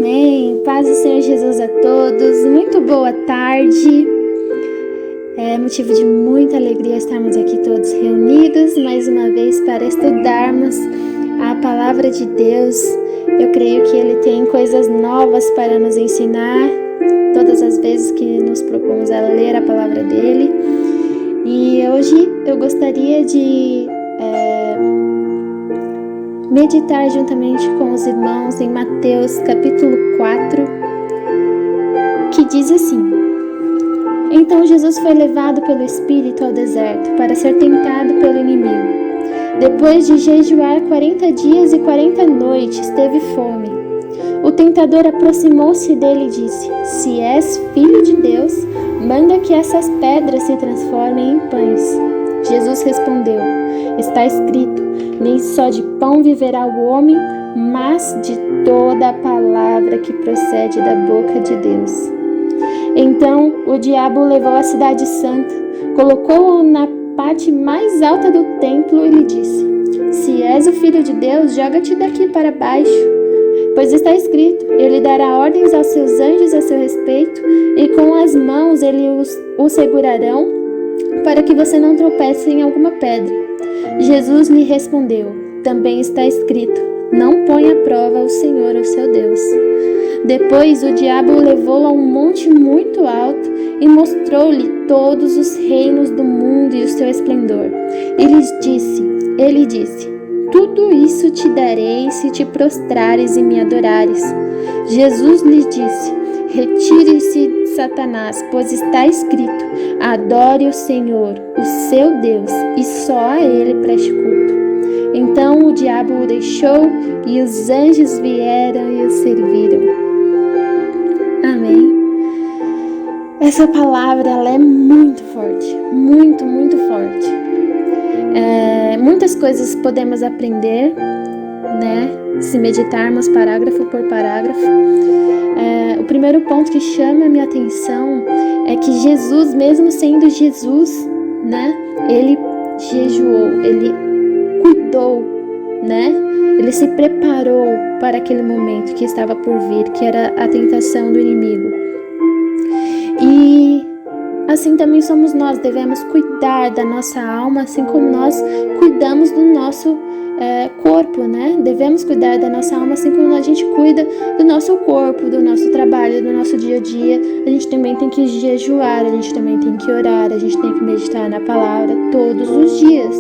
Amém. Paz do Senhor Jesus a todos. Muito boa tarde. É motivo de muita alegria estarmos aqui todos reunidos mais uma vez para estudarmos a palavra de Deus. Eu creio que Ele tem coisas novas para nos ensinar todas as vezes que nos propomos a ler a palavra dEle. E hoje eu gostaria de meditar juntamente com os irmãos em Mateus capítulo 4, que diz assim: Então Jesus foi levado pelo Espírito ao deserto para ser tentado pelo inimigo. Depois de jejuar 40 dias e 40 noites, teve fome. O tentador aproximou-se dele e disse: Se és filho de Deus, manda que essas pedras se transformem em pães. Jesus respondeu: Está escrito, nem só de pão viverá o homem, mas de toda a palavra que procede da boca de Deus. Então o diabo o levou à cidade santa, colocou-o na parte mais alta do templo e lhe disse: Se és o filho de Deus, joga-te daqui para baixo. Pois está escrito, ele dará ordens aos seus anjos a seu respeito, e com as mãos eles o segurarão, para que você não tropece em alguma pedra. Jesus lhe respondeu: Também está escrito, não ponha à prova o Senhor, o seu Deus. Depois o diabo o levou a um monte muito alto e mostrou-lhe todos os reinos do mundo e o seu esplendor. Ele disse: Tudo isso te darei se te prostrares e me adorares. Jesus lhe disse: Retire-se, Satanás, pois está escrito, adore o Senhor, o seu Deus, e só a Ele preste culto. Então o diabo o deixou e os anjos vieram e o serviram. Amém. Essa palavra ela é muito forte, muito, muito forte. Muitas coisas podemos aprender, né? Se meditarmos parágrafo por parágrafo. O primeiro ponto que chama a minha atenção é que Jesus, mesmo sendo Jesus, né? Ele jejuou, ele cuidou, né? Ele se preparou para aquele momento que estava por vir, que era a tentação do inimigo. E assim também somos nós, devemos cuidar da nossa alma, assim como nós cuidamos do nosso corpo, né? Devemos cuidar da nossa alma, assim como a gente cuida do nosso corpo, do nosso trabalho, do nosso dia a dia. A gente também tem que jejuar, a gente também tem que orar, a gente tem que meditar na palavra todos os dias,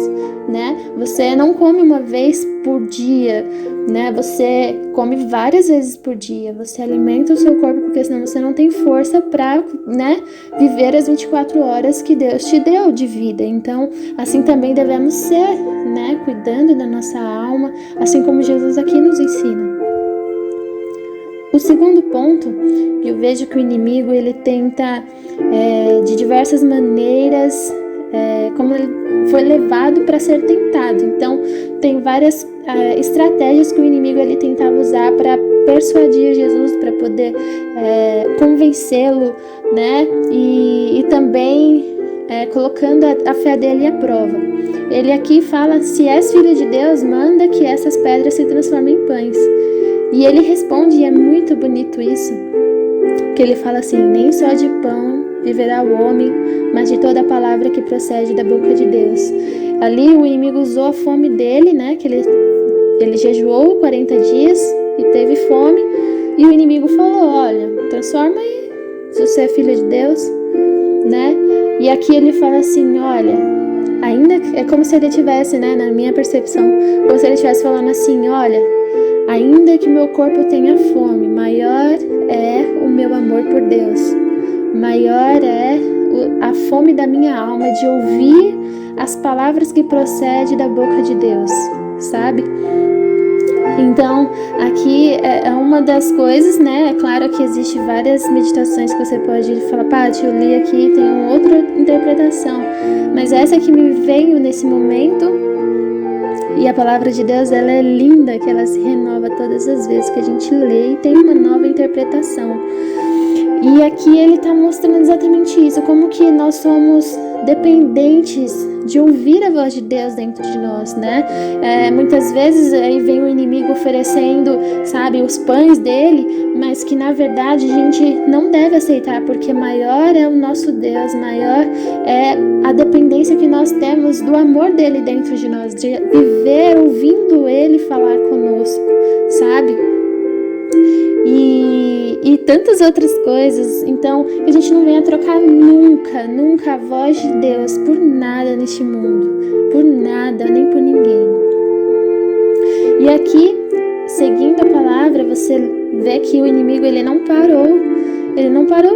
né? Você não come uma vez por dia, né? Você come várias vezes por dia. Você alimenta o seu corpo, porque senão você não tem força para, né, viver as 24 horas que Deus te deu de vida. Então, assim também devemos ser, né? Cuidando da nossa alma, assim como Jesus aqui nos ensina. O segundo ponto, que eu vejo que o inimigo ele tenta de diversas maneiras, como ele foi levado para ser tentado. Então, tem várias estratégias que o inimigo ele tentava usar para persuadir Jesus, para poder convencê-lo, né? E também colocando a fé dele à prova. Ele aqui fala: se és filho de Deus, manda que essas pedras se transformem em pães. E ele responde, e é muito bonito isso, que ele fala assim: nem só de pão viverá o homem, mas de toda a palavra que procede da boca de Deus. Ali o inimigo usou a fome dele, né? Que ele jejuou 40 dias e teve fome. E o inimigo falou: olha, transforma aí, se você é filho de Deus, né? E aqui ele fala assim: olha, ainda é como se ele tivesse, né, na minha percepção, como se ele estivesse falando assim: olha, ainda que meu corpo tenha fome, maior é o meu amor por Deus. Maior é a fome da minha alma de ouvir as palavras que procedem da boca de Deus, sabe? Então, aqui é uma das coisas, né? É claro que existe várias meditações que você pode falar: Paty, eu li aqui, tem uma outra interpretação. Mas essa que me veio nesse momento, e a palavra de Deus, ela é linda, que ela se renova todas as vezes que a gente lê e tem uma nova interpretação. E aqui ele está mostrando exatamente isso, como que nós somos dependentes de ouvir a voz de Deus dentro de nós, né? Muitas vezes aí vem o inimigo oferecendo, sabe, os pães dele, mas que na verdade a gente não deve aceitar, porque maior é o nosso Deus, maior é a dependência que nós temos do amor dele dentro de nós, de viver ouvindo ele falar conosco, sabe? E tantas outras coisas. Então, que a gente não venha trocar nunca a voz de Deus por nada neste mundo, por nada, nem por ninguém. E aqui, seguindo a palavra, você vê que o inimigo, ele não parou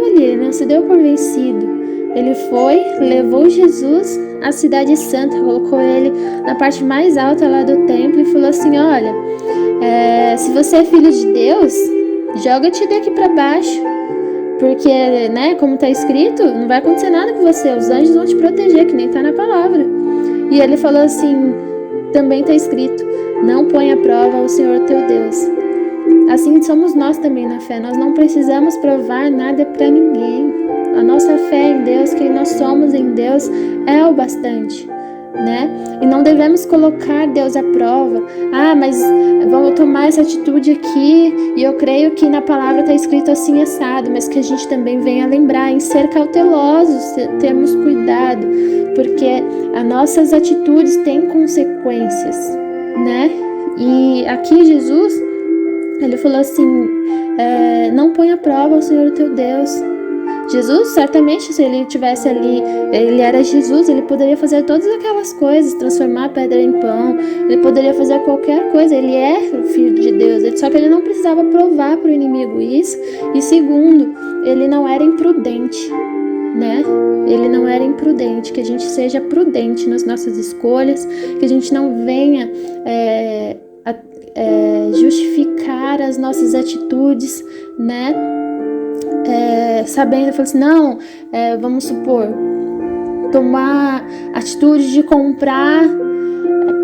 ali, ele não se deu por vencido. Ele foi, levou Jesus à cidade santa, colocou ele na parte mais alta lá do templo e falou assim: olha, se você é filho de Deus, joga-te daqui para baixo, porque, né, como está escrito, não vai acontecer nada com você, os anjos vão te proteger, que nem está na palavra. E ele falou assim, também está escrito, não põe à prova o Senhor teu Deus. Assim somos nós também na fé, nós não precisamos provar nada para ninguém. A nossa fé em Deus, quem nós somos em Deus, é o bastante, né? E não devemos colocar Deus à prova. Mas vamos tomar essa atitude aqui, e eu creio que na palavra está escrito assim assado, mas que a gente também venha lembrar em ser cautelosos, termos cuidado, porque as nossas atitudes têm consequências, né? E aqui Jesus, ele falou assim, não põe à prova o Senhor teu Deus. Jesus, certamente, se ele estivesse ali, ele era Jesus, ele poderia fazer todas aquelas coisas, transformar a pedra em pão, ele poderia fazer qualquer coisa, ele é o Filho de Deus, só que ele não precisava provar para o inimigo isso, e segundo, ele não era imprudente, né? Ele não era imprudente, que a gente seja prudente nas nossas escolhas, que a gente não venha justificar as nossas atitudes, né? Sabendo, falou assim, não, vamos supor, tomar atitude de comprar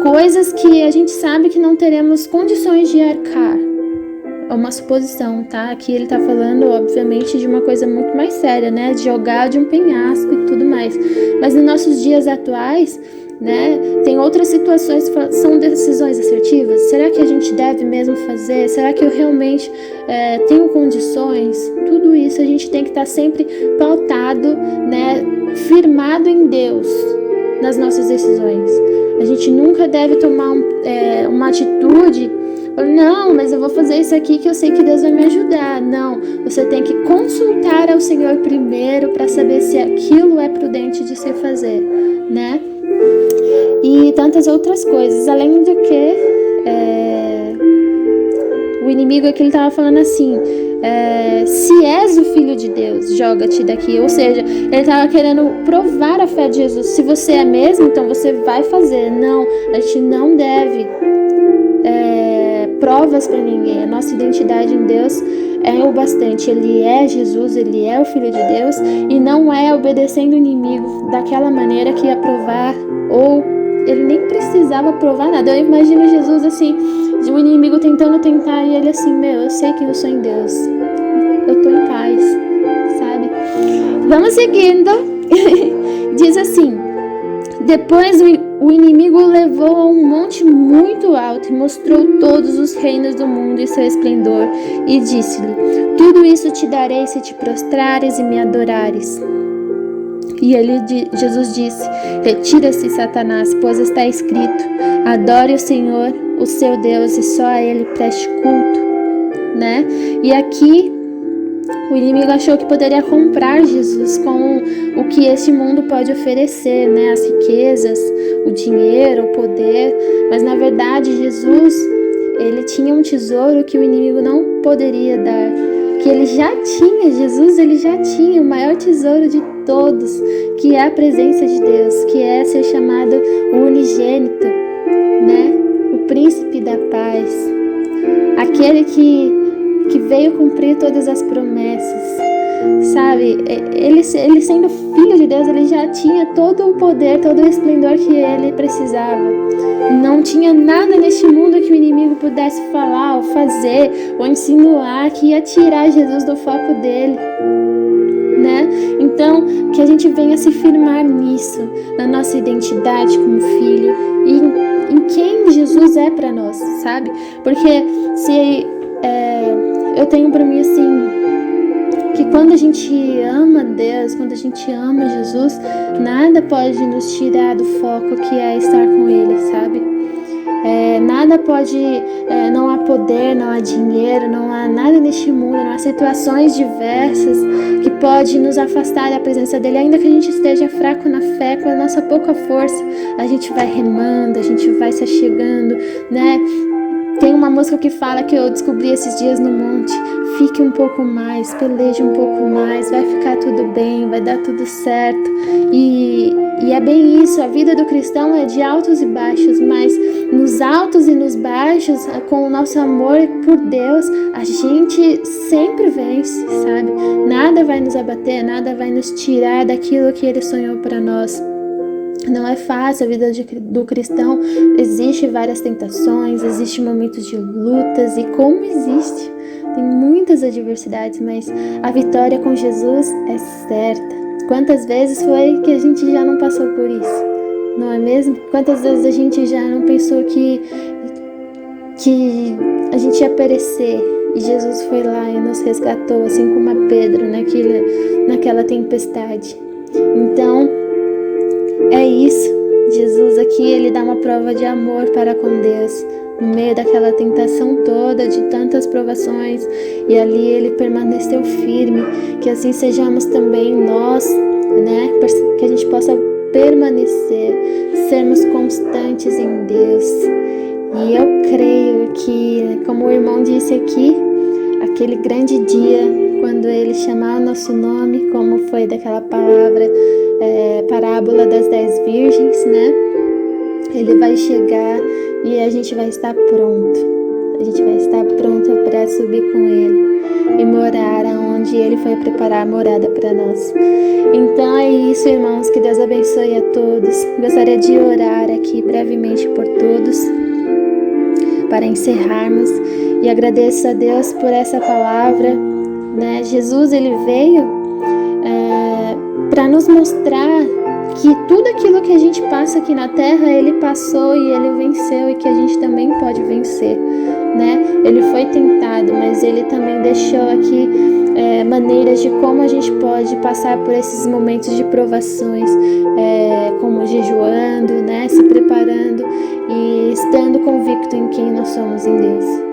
coisas que a gente sabe que não teremos condições de arcar. É uma suposição, tá? Aqui ele tá falando, obviamente, de uma coisa muito mais séria, né? De jogar de um penhasco e tudo mais. Mas nos nossos dias atuais, né? Tem outras situações que são decisões assertivas. Será que a gente deve mesmo fazer? Será que eu realmente tenho condições? Tudo isso a gente tem que estar sempre pautado, né? Firmado em Deus nas nossas decisões. A gente nunca deve tomar uma atitude, não, mas eu vou fazer isso aqui que eu sei que Deus vai me ajudar. Não, você tem que consultar ao Senhor primeiro para saber se aquilo é prudente de se fazer, né? E tantas outras coisas, além do que o inimigo aqui ele estava falando assim, se és o Filho de Deus, joga-te daqui. Ou seja, ele estava querendo provar a fé de Jesus. Se você é mesmo, então você vai fazer. Não, a gente não deve provas para ninguém. A nossa identidade em Deus é o bastante. Ele é Jesus, ele é o Filho de Deus, e não é obedecendo o inimigo daquela maneira que ia provar, ou ele nem precisava provar nada. Eu imagino Jesus assim, o inimigo tentando tentar, e ele assim, eu sei que eu sou em Deus, eu tô em paz, sabe? Vamos seguindo. Diz assim, depois o inimigo o levou a um monte muito alto e mostrou todos os reinos do mundo e seu esplendor, e disse-lhe, tudo isso te darei se te prostrares e me adorares. E Jesus disse, retira-se, Satanás, pois está escrito, adore o Senhor, o seu Deus, e só a Ele preste culto, né? E aqui o inimigo achou que poderia comprar Jesus com o que este mundo pode oferecer, né? As riquezas, o dinheiro, o poder, mas na verdade Jesus, ele tinha um tesouro que o inimigo não poderia dar, que ele já tinha. Jesus, ele já tinha o maior tesouro de todos, que é a presença de Deus, que é ser chamado o unigênito, né? O príncipe da paz, aquele que veio cumprir todas as promessas, sabe? Ele sendo filho de Deus, ele já tinha todo o poder, todo o esplendor que ele precisava. Não tinha nada neste mundo que o inimigo pudesse falar ou fazer ou insinuar que ia tirar Jesus do foco dele, né? Então, que a gente venha se firmar nisso, na nossa identidade como filho e em quem Jesus é para nós, sabe? Porque se eu tenho para mim assim, que quando a gente ama Deus, quando a gente ama Jesus, nada pode nos tirar do foco que é estar com Ele, sabe? Nada pode, não há poder, não há dinheiro, não há nada neste mundo, não há situações diversas que pode nos afastar da presença dele, ainda que a gente esteja fraco na fé, com a nossa pouca força, a gente vai remando, a gente vai se achegando, né? Tem uma música que fala, que eu descobri esses dias no monte: fique um pouco mais, peleje um pouco mais, vai ficar tudo bem, vai dar tudo certo. E é bem isso, a vida do cristão é de altos e baixos, mas nos altos e nos baixos, com o nosso amor por Deus, a gente sempre vence, sabe? Nada vai nos abater, nada vai nos tirar daquilo que Ele sonhou para nós. Não é fácil a vida do cristão, existe várias tentações, existe momentos de lutas, e como existe, tem muitas adversidades, mas a vitória com Jesus é certa. Quantas vezes foi que a gente já não passou por isso, não é mesmo? Quantas vezes a gente já não pensou que a gente ia perecer, e Jesus foi lá e nos resgatou, assim como a Pedro naquela tempestade. Então, é isso. Jesus aqui, ele dá uma prova de amor para com Deus, no meio daquela tentação toda, de tantas provações, e ali ele permaneceu firme. Que assim sejamos também nós, né? Que a gente possa permanecer, sermos constantes em Deus. E eu creio que, como o irmão disse aqui, aquele grande dia, quando ele chamar o nosso nome, como foi daquela parábola das 10 virgens, né? Ele vai chegar e a gente vai estar pronto. A gente vai estar pronto para subir com Ele e morar onde Ele foi preparar a morada para nós. Então é isso, irmãos. Que Deus abençoe a todos. Gostaria de orar aqui brevemente por todos, para encerrarmos, e agradeço a Deus por essa palavra, né? Jesus, ele veio para nos mostrar que tudo aquilo que a gente passa aqui na terra, ele passou e ele venceu, e que a gente também pode vencer, né? Ele foi tentado, mas ele também deixou aqui maneiras de como a gente pode passar por esses momentos de provações, como jejuando, né? Se preparando e estando convicto em quem nós somos em Deus.